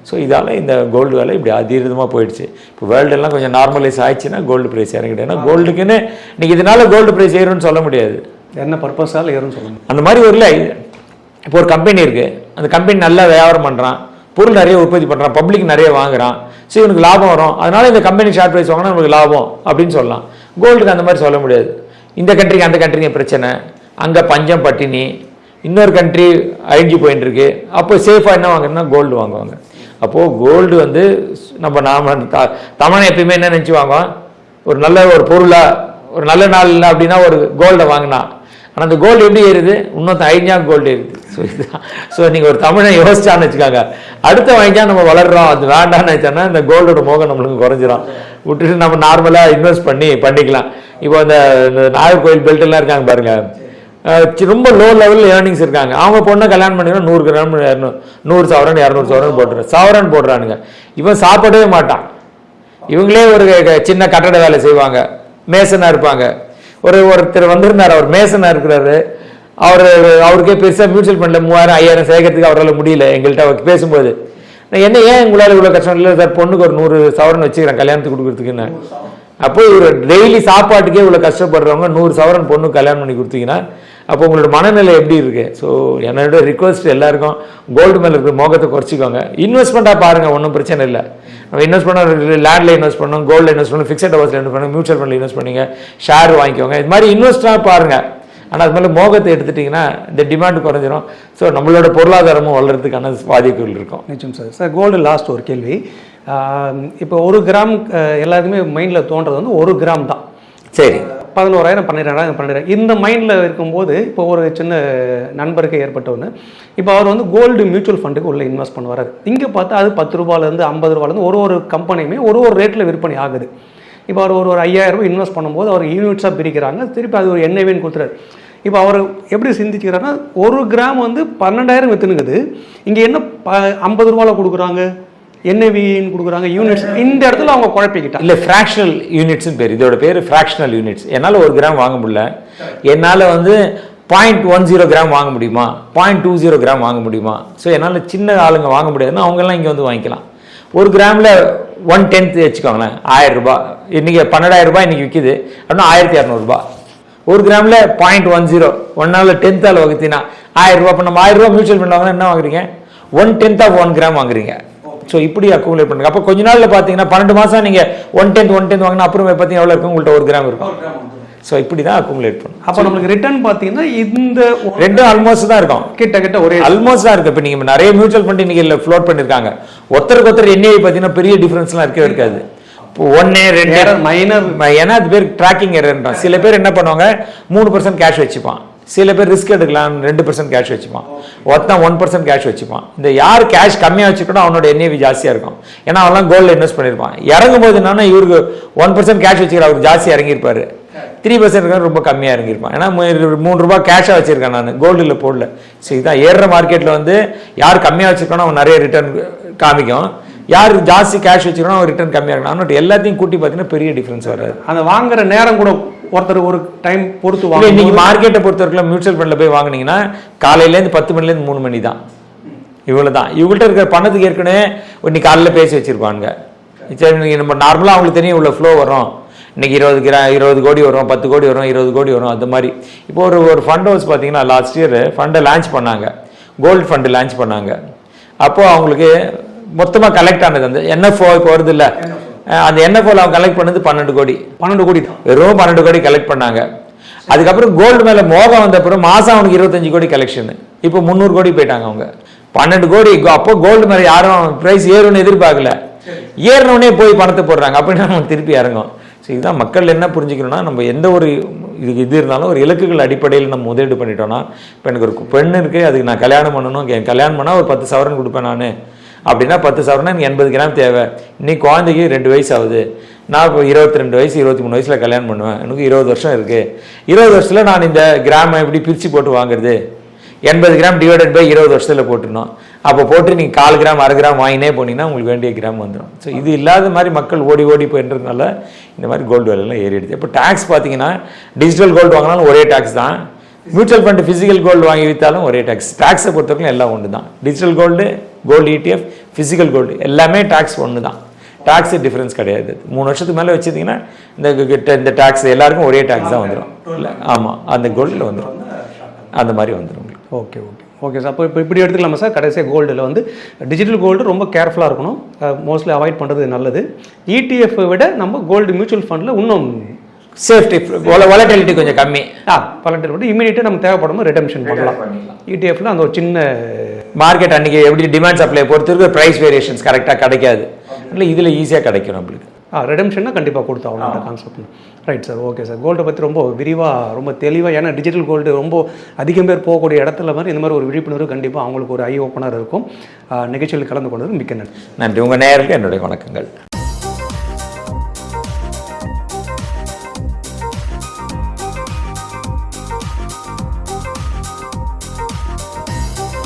ஸோ இதால் இந்த கோல்டு வேலை இப்படி அதீதமாக போயிடுச்சு. இப்போ வேர்ல்டெல்லாம் கொஞ்சம் நார்மலைஸ் ஆயிடுச்சுன்னா கோல்டு ப்ரைஸ் இறங்கிட்டு. ஏன்னா கோல்டுக்குன்னு இன்னைக்கு இதனால கோல்டு ப்ரைஸ் ஏறும்னு சொல்ல முடியாது, என்ன பர்பஸால் ஏறும்னு சொல்லணும். அந்த மாதிரி ஒரு இல்லை. இப்போ ஒரு கம்பெனி இருக்குது, அந்த கம்பெனி நல்லா வியாபாரம் பண்ணுறான், பொருள் நிறைய உற்பத்தி பண்ணுறான், பப்ளிக் நிறைய வாங்குறான், ஸோ இவனுக்கு லாபம் வரும், அதனால இந்த கம்பெனி ஷேர் ப்ரைஸ் வாங்கினா நமக்கு லாபம் அப்படின்னு சொல்லலாம். கோல்டுக்கு அந்த மாதிரி சொல்ல முடியாது. இந்த கண்ட்ரிக்கு அந்த கண்ட்ரிக்கு பிரச்சனை, அங்கே பஞ்சம் பட்டினி, இன்னொரு கண்ட்ரி அழிஞ்சு போயிட்டு இருக்கு. அப்போ சேஃபாக என்ன வாங்குறதுன்னா கோல்டு வாங்குவாங்க. அப்போது கோல்டு வந்து நம்ம தமிழை எப்பயுமே என்ன நினச்சி வாங்குவோம், ஒரு நல்ல ஒரு பொருளாக ஒரு நல்ல நாள் இல்லை அப்படின்னா ஒரு கோல்டை வாங்கினா. ஆனால் அந்த கோல்டு எப்படி ஏறுது, இன்னொருத்த அழிஞ்சா கோல்டு ஏறுது. ஸோ இதுதான். ஸோ நீங்கள் ஒரு தமிழை யோசிச்சான்னு வச்சுக்காங்க, அடுத்த வாங்கிச்சா நம்ம வளர்கிறோம், அது வேண்டான்னு வச்சோன்னா இந்த கோல்டோட மோகம் நம்மளுக்கு குறைஞ்சிரும். விட்டுட்டு நம்ம நார்மலாக இன்வெஸ்ட் பண்ணிக்கலாம். இப்போ இந்த நாகர்கோவில் பெல்ட்டெல்லாம் இருக்காங்க பாருங்கள், ரொம்ப லோ லெவலில் ஏர்னிங்ஸ் இருக்காங்க. அவங்க பொண்ணை கல்யாணம் பண்ணிங்கன்னா 100 கிராம் 100 சவரன் 200 சவரன் போட்டுரு சவரன் போடுறானுங்க. இவன் சாப்பிடவே மாட்டான். இவங்களே ஒரு சின்ன கட்டட வேலை செய்வாங்க, மேசனாக இருப்பாங்க. ஒருத்தர் வந்திருந்தார், அவர் மேசனாக இருக்கிறாரு. அவருக்கே பெருசாக மியூச்சுவல் ஃபண்டில் 3000-5000 சேர்க்கறதுக்கு அவரால் முடியல. எங்கள்கிட்ட அவர் பேசும்போது என்ன ஏன் உங்களால் இவ்வளோ கஷ்டம் இல்லை சார், பொண்ணுக்கு ஒரு 100 சவரன் வச்சுக்கிறேன் கல்யாணத்துக்கு கொடுக்குறதுக்குன்னு. அப்போ இவர் டெய்லி சாப்பாட்டுக்கே இவ்வளோ கஷ்டப்படுறவங்க 100 சவரன் பொண்ணு கல்யாணம் பண்ணி கொடுத்தீங்கன்னா அப்போ உங்களோட மனநிலை எப்படி இருக்குது? ஸோ என்னோட ரிக்வஸ்ட் எல்லாருக்கும் கோல்டு மேலே இருக்கிற மோகத்தை குறைச்சிக்கோங்க. இன்வெஸ்ட்மெண்ட்டாக பாருங்கள், ஒன்றும் பிரச்சனை இல்லை. நம்ம இன்வெஸ்ட் பண்ண லேண்டில் இன்வெஸ்ட் பண்ணணும், கோல்டில் இன்வெஸ்ட் பண்ணணும், ஃபிக்ஸட் டெபாசிட்டில் இன்வெஸ்ட் பண்ணணும், மியூச்சுவல் ஃபண்டில் இன்வெஸ்ட் பண்ணுங்க, ஷேர் வாங்கிக்கோங்க. இது மாதிரி இன்வெஸ்ட்டாக பாருங்கள். ஆனால் அது மேலே மோகத்தை எடுத்துட்டிங்கன்னா இந்த டிமாண்ட் குறைஞ்சிரும். ஸோ நம்மளோட பொருளாதாரமும் வளர்கிறதுக்கான வாய்ப்புகள் இருக்கும். நிச்சயம் சார். சார் கோல்டு லாஸ்ட் ஒரு கேள்வி. இப்போ 1 கிராம் எல்லாருக்குமே மைண்டில் தோன்றது வந்து 1 கிராம் தான். சரி, 11,000 12,000 12,000 இந்த மைண்டில் இருக்கும்போது இப்போ ஒரு சின்ன நண்பருக்கு ஏற்பட்ட ஒன்று. இப்போ அவர் வந்து கோல்டு மியூச்சுவல் ஃபண்டுக்கு உள்ளே இன்வெஸ்ட் பண்ண வராரு. இங்கே பார்த்தா அது 10 ரூபாயிலேருந்து 50 ரூபாயிலேருந்து ஒரு கம்பெனியுமே ஒரு ரேட்டில் விற்பனை ஆகுது. இப்போ அவர் ஒரு 5,000 ரூபாய் இன்வெஸ்ட் பண்ணும்போது அவர் யூனிட்ஸாக பிரிக்கிறாங்க, திருப்பி அது ஒரு என்ஐவின்னு கொடுத்துறாரு. இப்போ அவர் எப்படி சிந்திக்கிறாருன்னா 1 கிராம் வந்து 12,000 விற்றுனுக்குது, இங்கே என்ன 50 ரூபாயில் கொடுக்குறாங்க, என்ஐவின்னு கொடுக்குறாங்க, யூனிட்ஸ். இந்த இடத்துல அவங்க குழப்பிக்கிட்டாங்க. இல்லை, ஃப்ராக்ஷனல் யூனிட்ஸ்னு பேர், இதோட பேர் ஃப்ராக்ஷனல் யூனிட்ஸ். என்னால் 1 கிராம் வாங்க முடியல, என்னால் வந்து 0.10 கிராம் வாங்க முடியுமா, 0.20 கிராம் வாங்க முடியுமா? ஸோ என்னால் சின்ன ஆளுங்க வாங்க முடியாதுன்னா அவங்கெல்லாம் இங்கே வந்து வாங்கிக்கலாம். 1 கிராமில் 1/10 வச்சுக்கோங்களேன், 1000 ரூபாய். இன்றைக்கி 12,000 ரூபாய் இன்றைக்கி விற்கிது அப்படின்னா 1200 ரூபாய். 1 கிராமில் 0.10 1 10ஆல் வகுத்தினா 1000 ரூபாய். இப்போ நம்ம 1000 ரூபாய் மியூச்சுவல் ஃபண்ட் வாங்கினா என்ன வாங்குறீங்க? 1/10 1 கிராம் வாங்குறீங்க. ஸோ இப்படி அக்குமுலேட் பண்ணுங்க. அப்போ கொஞ்ச நாளில் பார்த்தீங்கன்னா 12 மாதம் நீங்கள் 1/10 வாங்கினா அப்புறம் பார்த்தீங்கன்னா எவ்வளோ இருக்கும்? உங்கள்கிட்ட 1 கிராம் இருக்கும். ஸோ இப்படி தான் அக்குமுலேட் பண்ணும். அப்போ நம்மளுக்கு ரிட்டர்ன் பார்த்தீங்கன்னா இந்த ரெண்டும் ஆல்மோஸ்ட் தான் இருக்கும், கிட்ட ஒரே ஆல்மோஸ்ட் தான் இருக்கு. இப்போ நீங்கள் நிறைய மியூச்சுவல் ஃபண்ட் இன்னைக்கு ஃப்ளோட் பண்ணியிருக்காங்க, ஒருத்தருக்கு என்ஐவி பார்த்தீங்கன்னா பெரிய டிஃபரன்ஸ்லாம் இருக்கவே இருக்காது. இப்போ 1 2 மைனர், ஏன்னா அது பேர் ட்ராக்கிங் எரர்ன்றான். சில பேர் என்ன பண்ணுவாங்க 3% கேஷ் வச்சுப்பான், சில பேர் ரிஸ்க் எடுக்கலாம் 2% கேஷ் வச்சுப்பான், ஒருத்தன் 1% கேஷ் வச்சுப்பான். இந்த யார் கேஷ் கம்மியாக வச்சுக்கணும் அவனோட என்ஏவி ஜாஸ்தியாக இருக்கும். ஏன்னா அவெல்லாம் கோல்டில் இன்வெஸ்ட் பண்ணியிருப்பான். இறங்கும் போது என்னன்னா இவருக்கு 1% கேஷ் வச்சுக்கிற அவருக்கு ஜாஸ்தி இறங்கியிருப்பாரு, 3% ரொம்ப கம்மியாக இறங்கியிருப்பான். ஏன்னா 3 ரூபாய் கேஷாக வச்சிருக்கேன் நான், கோல்டில் போடல. ஸோ இதுதான் ஏறுற மார்க்கெட்டில் வந்து யார் கம்மியாக வச்சுருக்கணும் அவன் நிறைய ரிட்டர்ன் காமிக்கும், யார் ஜாஸ்தி கேஷ் வச்சுக்கணும் அவன் ரிட்டர்ன் கம்மியாக இருக்கணும். ஆனால் எல்லாத்தையும் கூட்டி பார்த்தீங்கன்னா பெரிய டிஃப்ரென்ஸ் வராது. அந்த வாங்குற நேரம் கூட ஒருத்தர் ஒரு டைம் பொறுத்து வாங்க. இன்னைக்கு மார்க்கெட்டை பொறுத்தவரைக்கும் மியூச்சுவல் ஃபண்டில் போய் வாங்கினீங்கன்னா காலையிலேருந்து 10 மணிலேருந்து 3 மணி தான், இவ்வளோ தான். இவங்கள்ட்ட இருக்கிற பணத்துக்கு ஏற்கனவே இன்னைக்கு காலையில் பேசி வச்சுருப்பாங்க. சரி, நம்ம நார்மலாக அவங்களுக்கு தெரியும் இவ்வளோ ஃப்ளோ வரும், இன்னைக்கு 20 கோடி வரும், 10 கோடி வரும், 20 கோடி வரும், அந்த மாதிரி. இப்போ ஒரு ஃபண்ட் ஹவுஸ் பார்த்தீங்கன்னா லாஸ்ட் இயர் ஃபண்டை லான்ச் பண்ணாங்க, கோல்டு ஃபண்டு லான்ச் பண்ணாங்க. அப்போது அவங்களுக்கு மொத்தமாக கலெக்ட் ஆனது அந்த என்எஃப்ஓ இப்போ வருது இல்லை, அந்த என்எஃப்ஓவில் அவங்க கலெக்ட் பண்ணது 12 கோடி தான், வெறும் 12 கோடி கலெக்ட் பண்ணாங்க. அதுக்கப்புறம் கோல்டு மேலே மோகம் வந்த அப்புறம் மாதம் அவனுக்கு 25 கோடி கலெக்ஷன், இப்போ 300 கோடி போயிட்டாங்க அவங்க. 12 கோடி. அப்போ கோல்டு மேலே யாரும் ப்ரைஸ் ஏறும்னு எதிர்பார்க்கல, ஏறினோடனே போய் பணத்தை போடுறாங்க, அப்படின்னா நம்ம திருப்பி இறங்கும். ஸோ இதுதான் மக்கள் என்ன புரிஞ்சுக்கணும்னா, நம்ம எந்த ஒரு இது இருந்தாலும் ஒரு இலக்குகள் அடிப்படையில் நம்ம முதலீடு பண்ணிட்டோம்னா, இப்போ எனக்கு ஒரு பெண் இருக்குது, அதுக்கு நான் கல்யாணம் பண்ணணும், கல்யாணம் பண்ணால் ஒரு 10 சவரன் கொடுப்பேன் நான் அப்படின்னா 10 சவரன் எனக்கு 80 கிராம் தேவை. இன்னைக்கு குழந்தைக்கு 2 வயசு ஆகுது, நான் இப்போ 22 வயசு 23 வயசில் கல்யாணம் பண்ணுவேன், எனக்கு 20 வருஷம் இருக்குது. 20 வருஷத்தில் நான் இந்த கிராமை எப்படி பிரித்து போட்டு வாங்குறது? 80 கிராம் டிவைடட் பை 20 வருஷத்தில் போட்டுருணும். அப்போ போட்டு நீங்கள் 1/4 கிராம் 1/2 கிராம் வாங்கினே போனீங்கன்னா உங்களுக்கு வேண்டிய கிராம் வந்துடும். ஸோ இது இல்லாத மாதிரி மக்கள் ஓடி போயின்றதுனால இந்த மாதிரி கோல்டு விலையெல்லாம் ஏறிடுது. இப்போ டேக்ஸ் பார்த்தீங்கன்னா டிஜிட்டல் கோல்டு வாங்கினாலும் ஒரே டேக்ஸ் தான், மியூச்சுவல் ஃபண்டு ஃபிசிக்கல் கோல்டு வாங்கி விற்றாலும் ஒரே டேக்ஸ். டேக்ஸை பொறுத்தவரைக்கும் எல்லாம் ஒன்று தான். Digital gold ETF physical gold எல்லாமே டேக்ஸ் ஒன்று தான், டேக்ஸ் டிஃப்ரென்ஸ் கிடையாது. 3 வருஷத்துக்கு மேலே வச்சுருந்தீங்கன்னா இந்த டேக்ஸ் எல்லாருக்கும் ஒரே டேக்ஸ் தான் வந்துடும். இல்லை, ஆமாம், அந்த கோல்டில் வந்துடும், அந்த மாதிரி வந்துடும். Okay sir. அப்போ இப்படி எடுத்துக்கலாமா சார்? கடைசியாக கோல்டில் வந்து டிஜிட்டல் கோல்டு ரொம்ப கேர்ஃபுல்லாக இருக்கணும், மோஸ்ட்லி அவாய்ட் பண்ணுறது நல்லது. ETF விட நம்ம கோல்டு மியூச்சுவல் ஃபண்டில் இன்னும் சேஃப்டி, வாலட்டிலிட்டி கொஞ்சம் கம்மி. வாலட்டிலிட்டி இமீடியட்டாக நம்ம தேவைப்படும் ரெடம்ஷன் பண்ணலாம். ETFல அந்த ஒரு சின்ன மார்க்கெட் அன்றைக்கி எப்படி டிமாண்ட் சப்ளை பொறுத்து இருக்க ப்ரைஸ் வேரியேஷன்ஸ் கரெக்டாக கிடைக்காது, இல்லை இதில் ஈஸியாக கிடைக்கும் நம்மளுக்கு. ரெடம்ஷன்னா கண்டிப்பாக கொடுத்தாகும் அந்த கான்செப்ட். Right sir. Okay sir. கோல்டை பற்றி ரொம்ப விரிவாக ரொம்ப தெளிவாக, ஏன்னா டிஜிட்டல் கோல்டு ரொம்ப அதிகம் பேர் போகக்கூடிய இடத்துல மாதிரி இந்த மாதிரி ஒரு விழிப்புணர்வு கண்டிப்பாக அவங்களுக்கு ஒரு ஐ ஓப்பனர் இருக்கும். நிகழ்ச்சியில் கலந்து கொண்டது மிக்க நன்றி. நன்றி. உங்கள் நேயருக்கு என்னுடைய வணக்கங்கள்.